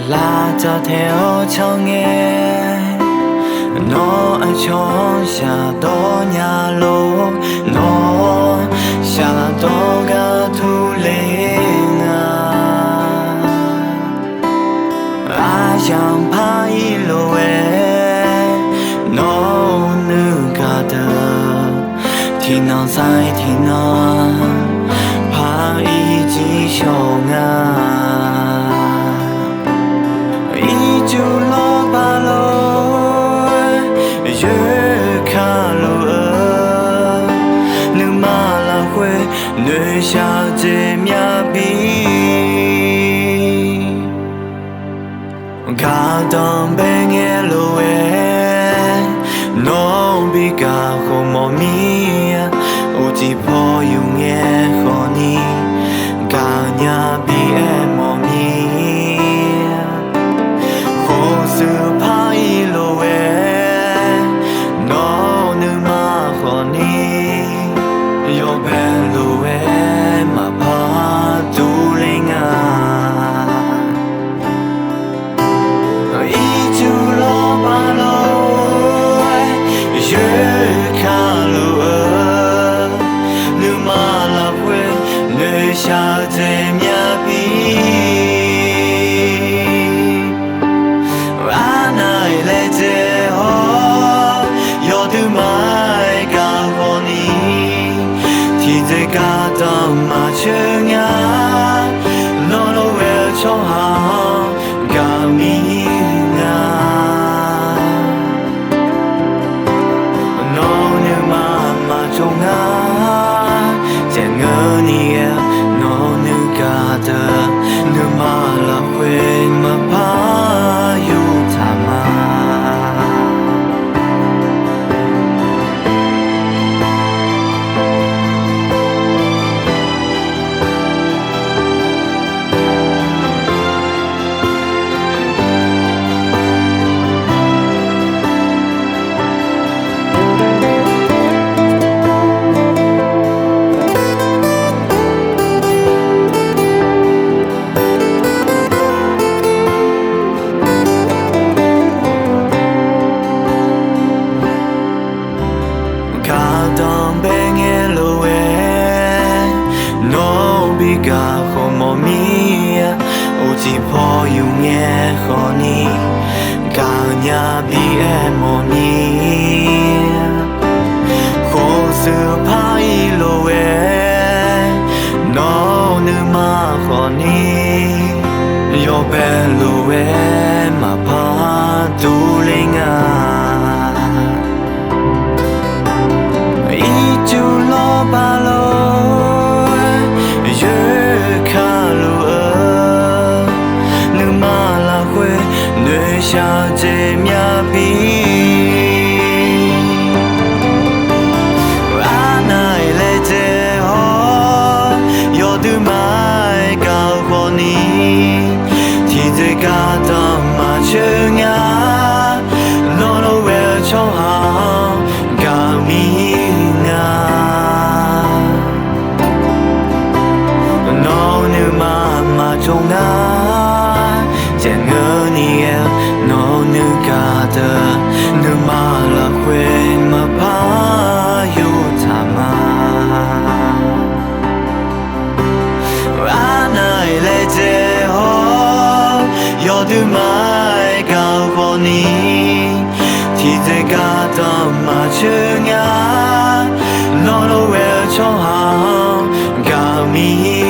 là ta theo cho nghe nó ở trong xa đó nhà lô nó xa đó ga thu lên chẳng phải lô nó nữ cả đời thì nào sai thì nào phải chỉ cho ngà ý chú lo ba lối dưới khá lô nữ mà là quê nơi xa dễ nhà bí cả đàn bên nghe lô nó bị cả không mò mi ô chỉ bỏ yêu nghe khó ni cả nhà bị em mò mi khổ sự phải lô nó nữ mà khó ni yêu bên lô mà phá tu lên ý chú lo ba lối dưới khá lô nữ mà là quê nơi xa thêm nhà bí này lệ dễ ho yo từ mai cả hồ ni thì dễ cả tâm mà chưa nhá nó lo về cho hàng cả mi nó như mà trong chẳng ngờ ni nó như cả đời như mà là quên mà phá yêu thà mà đàn bên nghe lô nó bị cả không mò mi ô chỉ bỏ yêu nghe khó ni cả nhà bị em mò mi khổ sự phải lô nó nữ mà khó ni yêu bên lô mà phá tu lên chú lo ba lối dưới khá lô nữ mà là quê nơi xa dễ nhà bí này lệ dễ ho yo từ mai cao khó ni thì dễ cả tâm mà chưa nhá nó lo về cho hàng cả mi nó như mà trong chẳng ngờ ni nó như cả đời như mà là quên mà phá yêu thà mà này lệ dễ ho yo từ mai cao khó ni thì dễ cả tâm mà chưa nhá nó lo về cho hàng cả mi